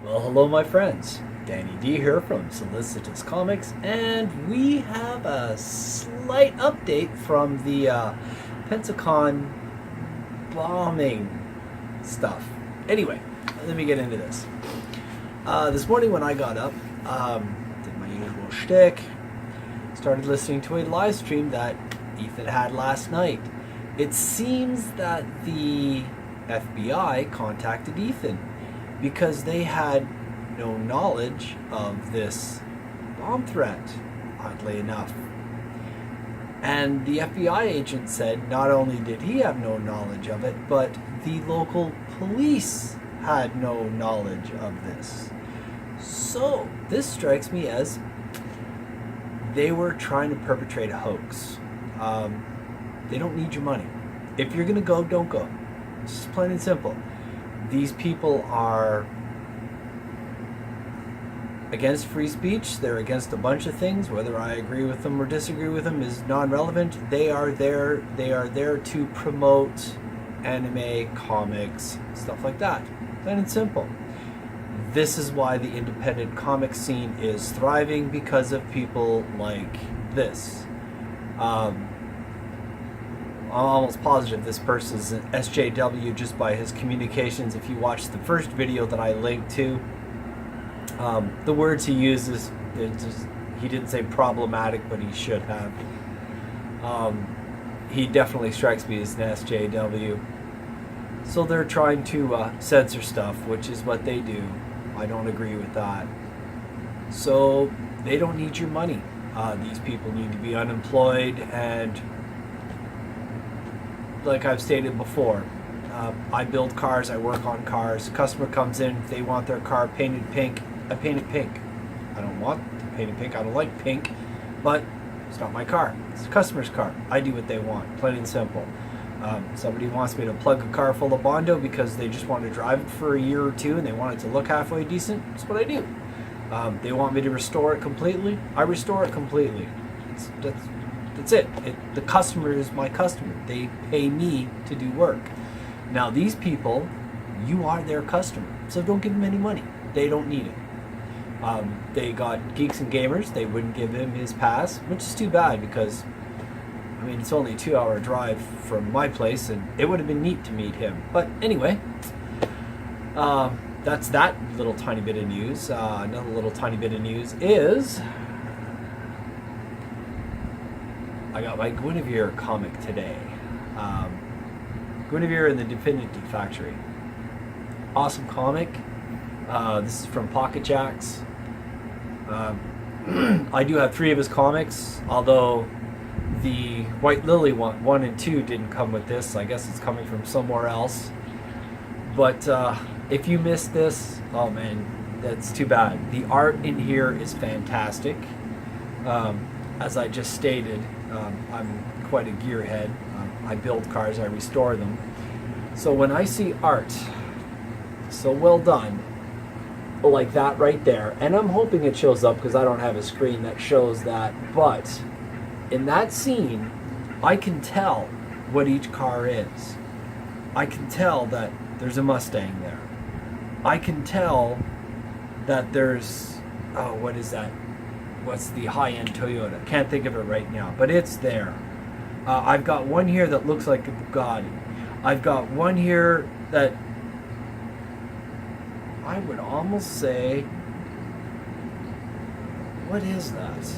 Well, hello, my friends. Danny D here from Solicitous Comics, and we have a slight update from the Pensacon bombing stuff. Anyway, let me get into this. This morning when I got up, did my usual shtick, started listening to a live stream that Ethan had last night. It seems that the FBI contacted Ethan because they had no knowledge of this bomb threat, oddly enough. And the FBI agent said not only did he have no knowledge of it, but the local police had no knowledge of this. So this strikes me as they were trying to perpetrate a hoax. They don't need your money. If you're gonna go, don't go. It's just plain and simple. These people are against free speech. They're against a bunch of things. Whether I agree with them or disagree with them is non-relevant. They are there to promote anime, comics, stuff like that. Plain and simple. This is why the independent comic scene is thriving, because of people like this. I'm almost positive this person's an SJW just by his communications. If you watch the first video that I linked to, the words he uses, he didn't say problematic, but he should have. He definitely strikes me as an SJW. So they're trying to censor stuff, which is what they do. I don't agree with that. So they don't need your money. These people need to be unemployed, and like I've stated before, I build cars, I work on cars. Customer comes in, they want their car painted pink, I paint it pink. I don't want to paint it pink, I don't like pink, but it's not my car. It's the customer's car. I do what they want, plain and simple. Somebody wants me to plug a car full of Bondo because they just want to drive it for a year or two and they want it to look halfway decent. That's what I do. They want me to restore it completely. I restore it completely. That's it. The customer is my customer. They pay me to do work. Now these people, you are their customer, so don't give them any money. They don't need it. They got Geeks and Gamers. They wouldn't give him his pass, which is too bad because, I mean, it's only a 2-hour drive from my place, and it would have been neat to meet him. But anyway, that's that little tiny bit of news. Another little tiny bit of news is I got my Guinevere comic today. Guinevere and the Divinity Factory. Awesome comic. This is from Pocket Jacks. I do have 3 of his comics, although the White Lily 1 and 2 didn't come with this. I guess it's coming from somewhere else. But if you missed this, oh man, that's too bad. The art in here is fantastic. As I just stated, I'm quite a gearhead. I build cars, I restore them. So when I see art so well done, like that right there, and I'm hoping it shows up because I don't have a screen that shows that, but in that scene, I can tell what each car is. I can tell that there's a Mustang there. I can tell that there's, oh, what is that? What's the high-end Toyota? Can't think of it right now, but it's there. I've got one here that looks like a Bugatti. I've got one here that I would almost say, what is that?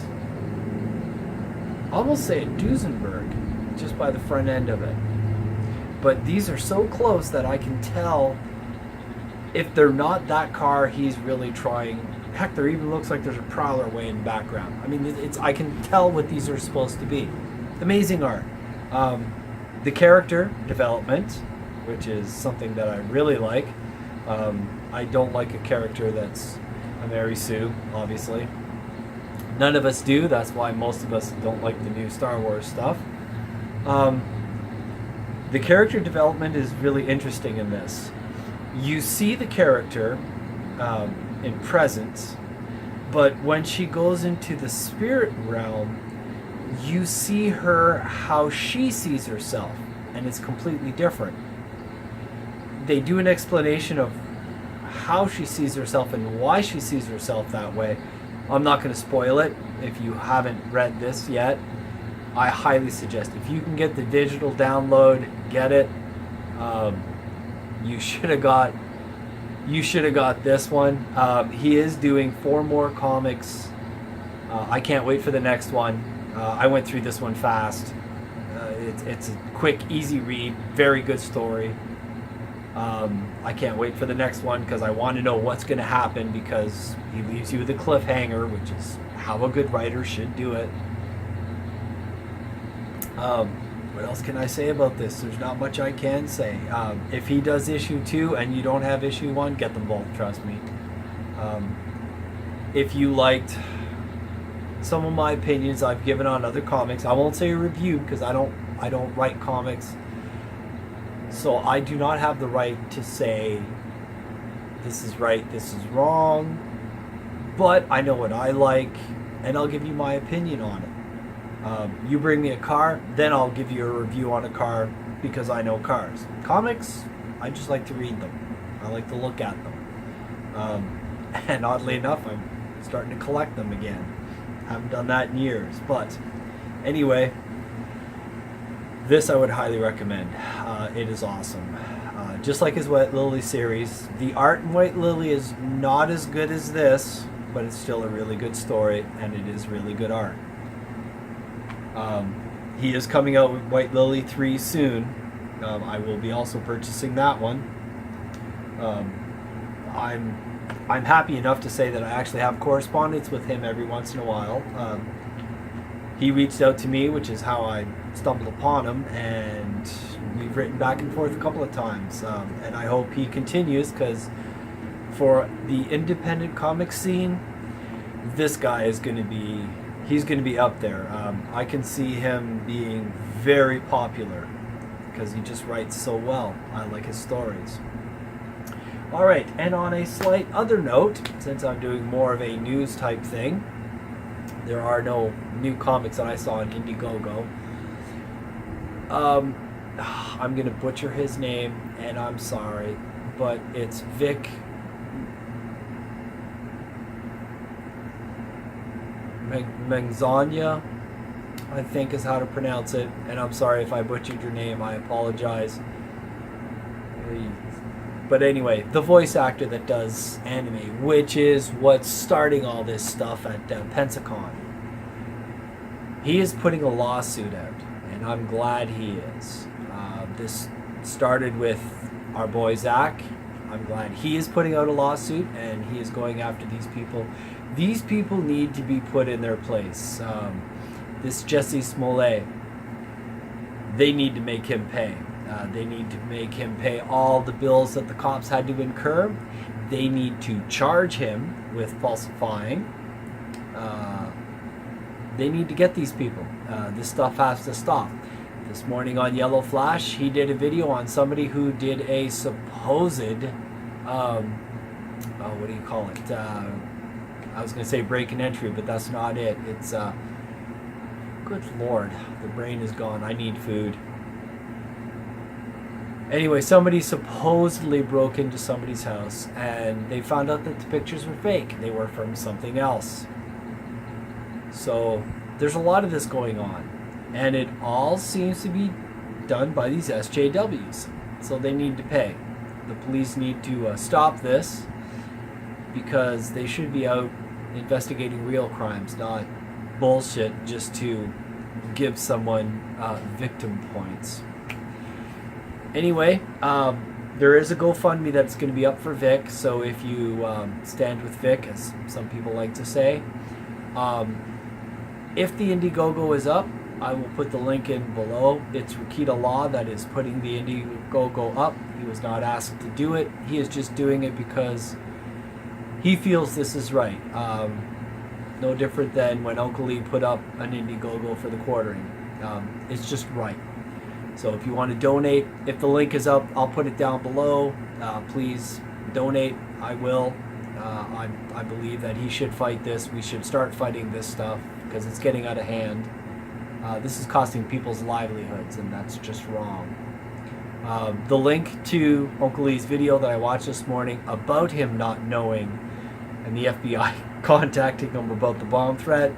Almost say a Duesenberg, just by the front end of it. But these are so close that I can tell if they're not that car, he's really trying. Heck, there even looks like there's a Prowler way in the background. I mean, I can tell what these are supposed to be. Amazing art. The character development, which is something that I really like. I don't like a character that's a Mary Sue, obviously. None of us do. That's why most of us don't like the new Star Wars stuff. The character development is really interesting in this. You see the character in presence, but when she goes into the spirit realm, you see her how she sees herself, and it's completely different. They do an explanation of how she sees herself and why she sees herself that way. I'm not going to spoil it. If you haven't read this yet, I highly suggest, if you can get the digital download, get it. You should have got this one. He is doing 4 more comics. I can't wait for the next one. I went through this one fast. It's a quick, easy read, very good story. I can't wait for the next one because I want to know what's going to happen, because he leaves you with a cliffhanger, which is how a good writer should do it. What else can I say about this? There's not much I can say. If he does issue 2 and you don't have issue 1, get them both, trust me. If you liked some of my opinions I've given on other comics, I won't say a review because I don't write comics. So I do not have the right to say this is right, this is wrong. But I know what I like, and I'll give you my opinion on it. You bring me a car, then I'll give you a review on a car because I know cars. Comics, I just like to read them. I like to look at them. And oddly enough, I'm starting to collect them again. Haven't done that in years. But anyway, this I would highly recommend. It is awesome. Just like his White Lily series, the art in White Lily is not as good as this, but it's still a really good story, and it is really good art. He is coming out with White Lily 3 soon. I will be also purchasing that one. I'm happy enough to say that I actually have correspondence with him every once in a while. He reached out to me, which is how I stumbled upon him, and we've written back and forth a couple of times. And I hope he continues, because for the independent comic scene, this guy is going to be... he's going to be up there. I can see him being very popular because he just writes so well. I like his stories. Alright, and on a slight other note, since I'm doing more of a news type thing, there are no new comics that I saw in Indiegogo. I'm going to butcher his name, and I'm sorry, but it's Vic... Nignogna, I think is how to pronounce it, and I'm sorry if I butchered your name, I apologize. But anyway, the voice actor that does anime, which is what's starting all this stuff at Pensacon, he is putting a lawsuit out, and I'm glad he is. This started with our boy Zach. I'm glad he is putting out a lawsuit, and he is going after these people. These people need to be put in their place. This Jesse Smollett, they need to make him pay. They need to make him pay all the bills that the cops had to incur. They need to charge him with falsifying. They need to get these people. This stuff has to stop. This morning on Yellow Flash, he did a video on somebody who did a supposed, what do you call it? I was going to say break and entry, but that's not it. It's, good Lord, the brain is gone. I need food. Anyway, somebody supposedly broke into somebody's house, and they found out that the pictures were fake. They were from something else. So there's a lot of this going on, and it all seems to be done by these SJWs. So they need to pay. The police need to stop this, because they should be out investigating real crimes, not bullshit just to give someone victim points. Anyway, there is a GoFundMe that's going to be up for Vic, so if you stand with Vic, as some people like to say, if the Indiegogo is up, I will put the link in below. It's Rakita Law that is putting the Indiegogo up. He was not asked to do it. He is just doing it because he feels this is right. No different than when Uncle Lee put up an Indiegogo for the quartering. It's just right. So if you want to donate, if the link is up, I'll put it down below. Please donate. I will. I believe that he should fight this. We should start fighting this stuff because it's getting out of hand. This is costing people's livelihoods, and that's just wrong. The link to Uncle Lee's video that I watched this morning about him not knowing and the FBI contacting him about the bomb threat,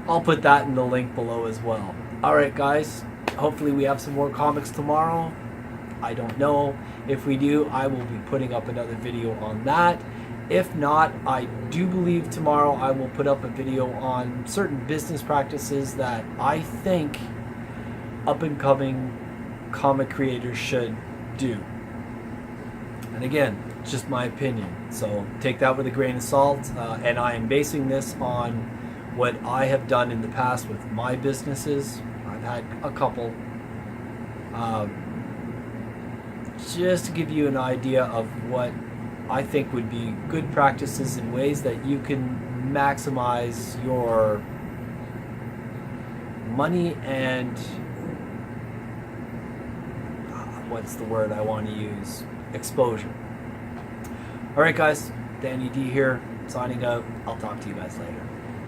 I'll put that in the link below as well. Alright guys, hopefully we have some more comics tomorrow. I don't know. If we do, I will be putting up another video on that. If not, I do believe tomorrow I will put up a video on certain business practices that I think up-and-coming comic creators should do. And again, it's just my opinion, so take that with a grain of salt. And I am basing this on what I have done in the past with my businesses. I've had a couple. Just to give you an idea of what I think would be good practices and ways that you can maximize your money and what's the word I want to use? Exposure. Alright guys, Danny D here, signing out. I'll talk to you guys later.